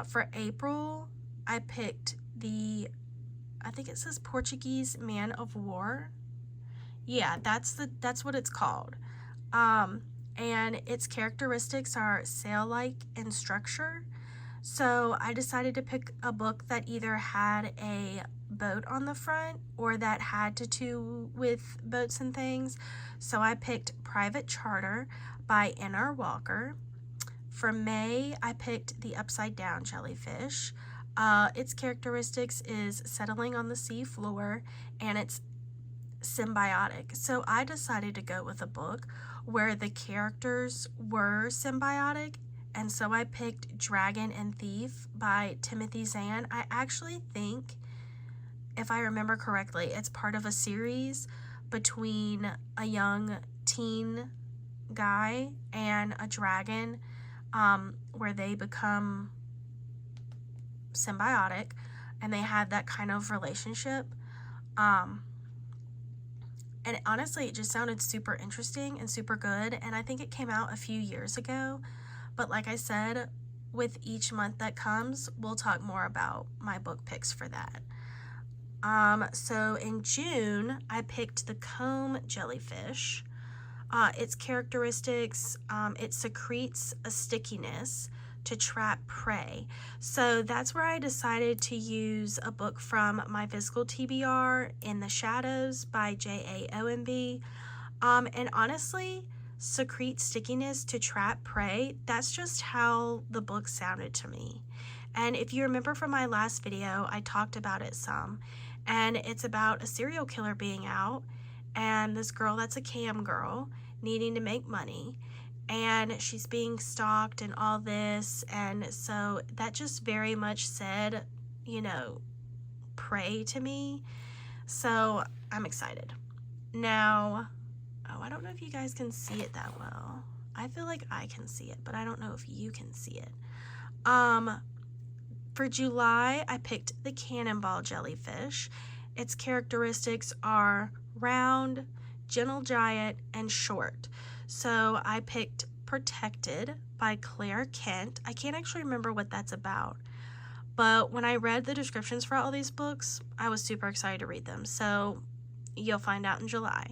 For April, I picked I think it says Portuguese Man of War. Yeah, that's what it's called. And its characteristics are sail-like in structure. So I decided to pick a book that either had a boat on the front or that had to do with boats and things. So I picked Private Charter by N.R. Walker. For May, I picked The Upside Down Jellyfish. Its characteristics is settling on the sea floor, and it's symbiotic. So I decided to go with a book where the characters were symbiotic, and so I picked Dragon and Thief by Timothy Zahn. I actually think, if I remember correctly, it's part of a series between a young teen guy and a dragon, where they become symbiotic and they had that kind of relationship. And honestly, it just sounded super interesting and super good, and I think it came out a few years ago. But like I said, with each month that comes, we'll talk more about my book picks for that. So in June, I picked the comb jellyfish. Its characteristics, it secretes a stickiness to trap prey. So that's where I decided to use a book from my physical TBR, In the Shadows by J.A. Owenby. And honestly, secrete stickiness to trap prey, that's just how the book sounded to me. And if you remember from my last video, I talked about it some. And it's about a serial killer being out, and this girl that's a cam girl needing to make money, and she's being stalked and all this. And so that just very much said, prey to me. So I'm excited. Now, I don't know if you guys can see it that well. I feel like I can see it, but I don't know if you can see it. For July, I picked the Cannonball Jellyfish. Its characteristics are round, gentle giant, and short. So I picked Protected by Claire Kent. I can't actually remember what that's about, but when I read the descriptions for all these books, I was super excited to read them. So you'll find out in July.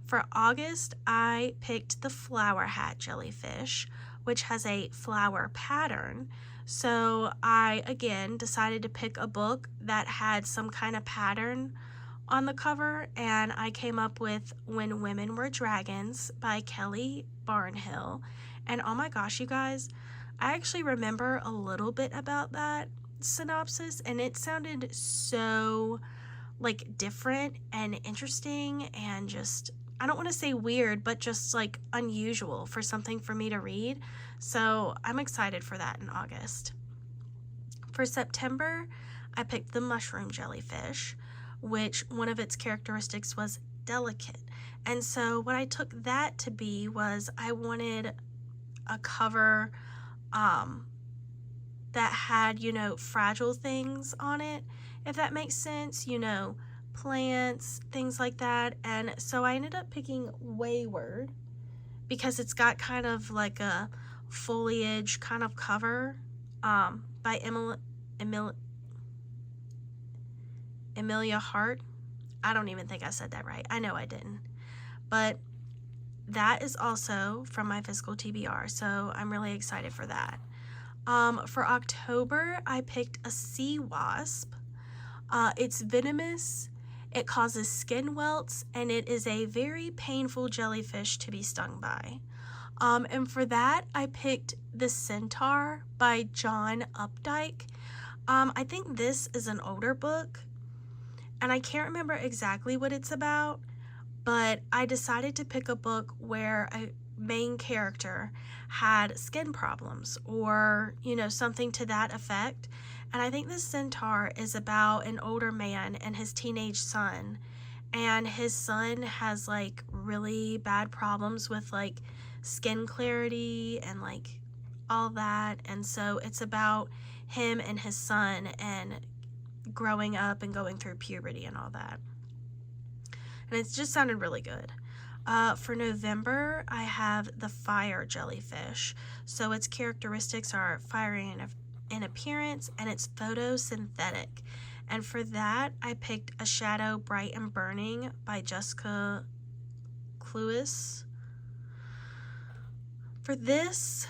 For August, I picked the Flower Hat Jellyfish, which has a flower pattern. So I, again, decided to pick a book that had some kind of pattern on the cover, and I came up with When Women Were Dragons by Kelly Barnhill. And oh my gosh, you guys, I actually remember a little bit about that synopsis, and it sounded so different and interesting, and just, I don't want to say weird, but just unusual for something for me to read. So I'm excited for that in August. For September, I picked the Mushroom Jellyfish, which one of its characteristics was delicate. And so what I took that to be was, I wanted a cover that had, fragile things on it, if that makes sense, plants, things like that. And so I ended up picking Wayward, because it's got kind of like a foliage kind of cover, by Emilia Hart. I don't even think I said that right. I know I didn't. But that is also from my physical TBR, so I'm really excited for that. For October, I picked a sea wasp. It's venomous, it causes skin welts, and it is a very painful jellyfish to be stung by. And for that, I picked The Centaur by John Updike. I think this is an older book, and I can't remember exactly what it's about, but I decided to pick a book where a main character had skin problems or, something to that effect. And I think The Centaur is about an older man and his teenage son. And his son has like really bad problems with like skin clarity and like all that. And so it's about him and his son and growing up and going through puberty and all that. And it's just sounded really good. For November, I have the fire jellyfish. So its characteristics are fiery in appearance, and it's photosynthetic. And for that, I picked A Shadow Bright and Burning by Jessica Cluess. For this,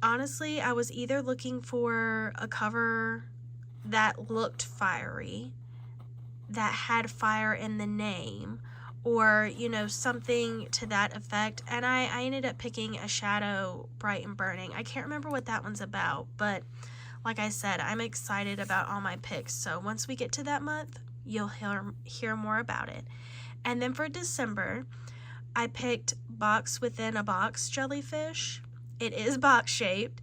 honestly, I was either looking for a cover that looked fiery, that had fire in the name, or something to that effect, and I ended up picking A Shadow Bright and Burning. I can't remember what that one's about, but like I said, I'm excited about all my picks, so once we get to that month, you'll hear more about it. And then for December, I picked Box Within a Box jellyfish. It is box shaped,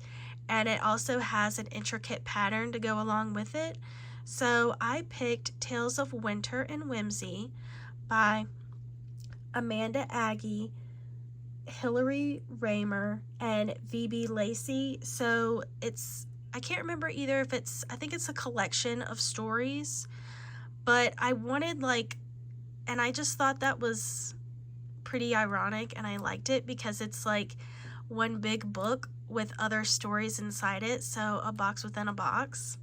and it also has an intricate pattern to go along with it. So I picked Tales of Winter and Whimsy by Amanda Agee, Hilary Raymer, and V.B. Lacey. So I can't remember either if I think it's a collection of stories, but I wanted and I just thought that was pretty ironic, and I liked it because it's like one big book with other stories inside it, so a box within a box.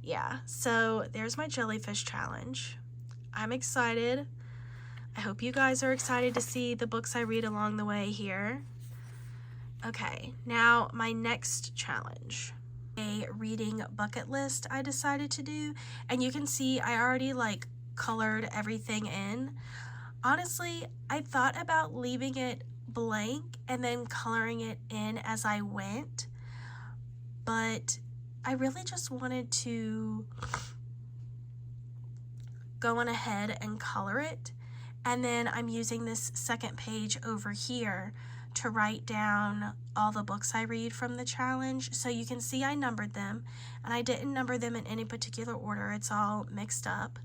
Yeah, so there's my jellyfish challenge. I'm excited. I hope you guys are excited to see the books I read along the way here. Okay, now my next challenge. A reading bucket list I decided to do, and you can see I already colored everything in. Honestly, I thought about leaving it blank and then coloring it in as I went, but I really just wanted to go on ahead and color it, and then I'm using this second page over here to write down all the books I read from the challenge. So you can see I numbered them, and I didn't number them in any particular order. It's all mixed up.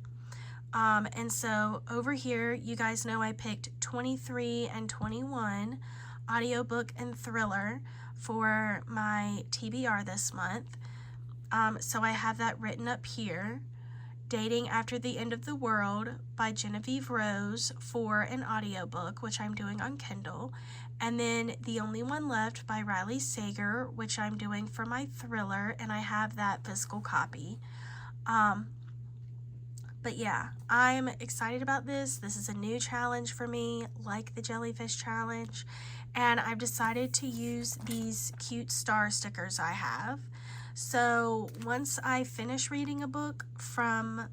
And so over here, you guys know I picked 23 and 21, audiobook and thriller, for my TBR this month. So I have that written up here. Dating After the End of the World by Genevieve Rose for an audiobook, which I'm doing on Kindle. And then The Only One Left by Riley Sager, which I'm doing for my thriller, and I have that physical copy. But yeah, I'm excited about this. This is a new challenge for me, like the jellyfish challenge. And I've decided to use these cute star stickers I have. So once I finish reading a book from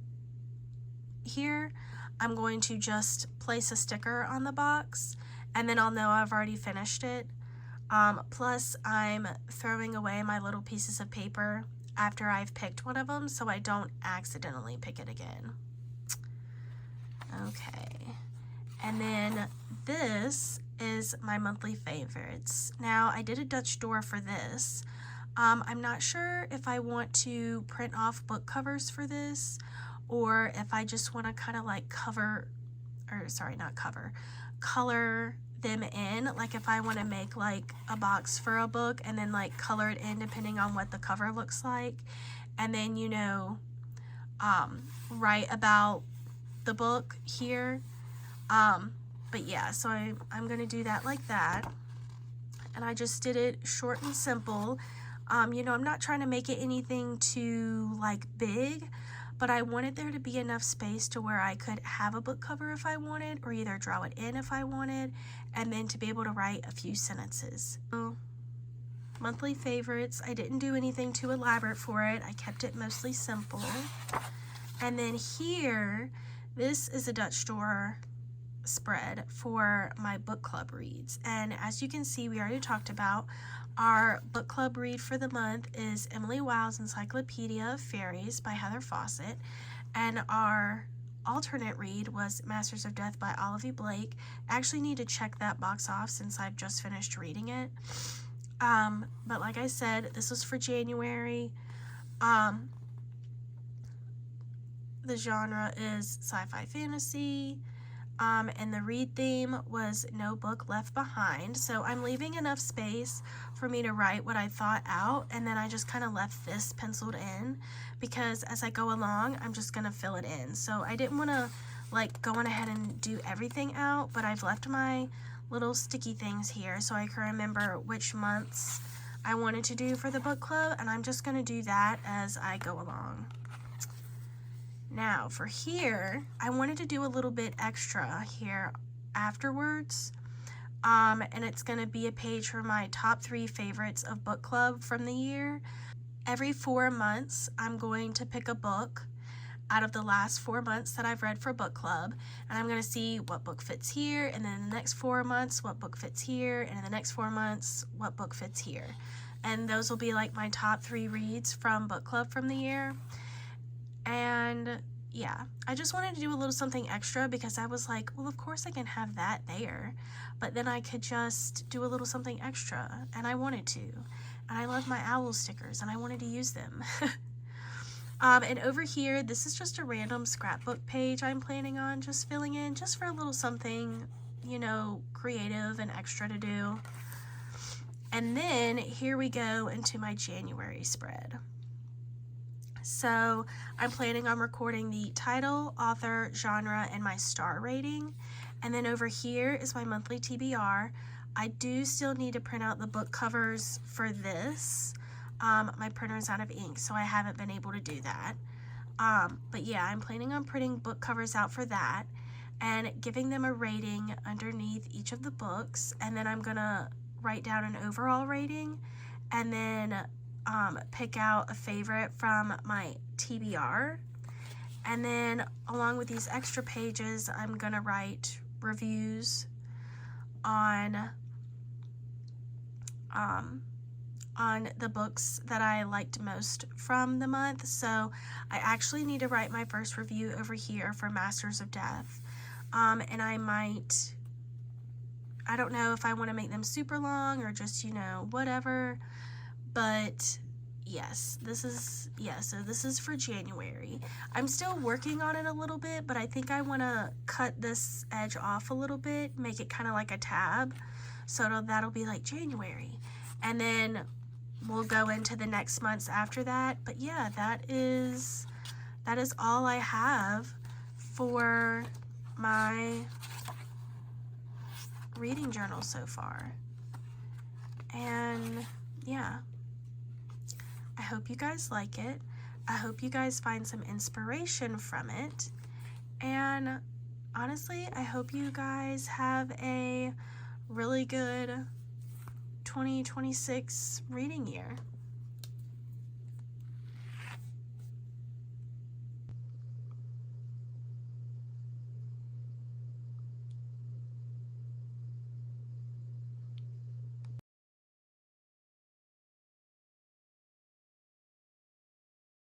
here, I'm going to just place a sticker on the box, and then I'll know I've already finished it. Plus, I'm throwing away my little pieces of paper after I've picked one of them, so I don't accidentally pick it again. Okay, and then this is my monthly favorites. Now, I did a Dutch door for this. I'm not sure if I want to print off book covers for this, or if I just want to kind of color them in, like if I want to make a box for a book and then color it in depending on what the cover looks like, and then write about the book here. But yeah, so I'm gonna do that like that. And I just did it short and simple. You know, I'm not trying to make it anything too like big, but I wanted there to be enough space to where I could have a book cover if I wanted, or either draw it in if I wanted, and then to be able to write a few sentences. So, monthly favorites, I didn't do anything too elaborate for it. I kept it mostly simple. And then here, this is a Dutch Door spread for my book club reads. And as you can see, we already talked about our book club read for the month is Emily Wild's Encyclopedia of Fairies by Heather Fawcett. And our alternate read was Masters of Death by Olivia Blake. I actually need to check that box off since I've just finished reading it. But like I said, this was for January. The genre is sci-fi fantasy, and the read theme was No Book Left Behind. So I'm leaving enough space for me to write what I thought out, and then I just kind of left this penciled in because as I go along, I'm just going to fill it in. So I didn't want to like go on ahead and do everything out, but I've left my little sticky things here so I can remember which months I wanted to do for the book club, and I'm just going to do that as I go along. Now for here, I wanted to do a little bit extra here afterwards, and it's going to be a page for my top 3 favorites of book club from the year. Every 4 months, I'm going to pick a book out of the last 4 months that I've read for book club, and I'm going to see what book fits here, and then the next 4 months, what book fits here, and in the next 4 months, what book fits here. And those will be like my top 3 reads from book club from the year. And yeah, I just wanted to do a little something extra because I was like, well, of course I can have that there, but then I could just do a little something extra, and I wanted to. And I love my owl stickers, and I wanted to use them. And over here, this is just a random scrapbook page I'm planning on just filling in, just for a little something, you know, creative and extra to do. And then here we go into my January spread. So I'm planning on recording the title, author, genre, and my star rating. And then over here is my monthly TBR. I do still need to print out the book covers for this. My printer's out of ink, so I haven't been able to do that. But yeah, I'm planning on printing book covers out for that and giving them a rating underneath each of the books. And then I'm gonna write down an overall rating and then pick out a favorite from my TBR. And then along with these extra pages, I'm gonna write reviews on the books that I liked most from the month. So I actually need to write my first review over here for Masters of Death. And I don't know if I want to make them super long or just, you know, whatever. But yes, so this is for January. I'm still working on it a little bit, but I think I want to cut this edge off a little bit, make it kind of like a tab. So that'll be like January. And then we'll go into the next months after that. But yeah, that is all I have for my reading journal so far. And yeah, I hope you guys like it. I hope you guys find some inspiration from it. And honestly, I hope you guys have a really good 2026 reading year.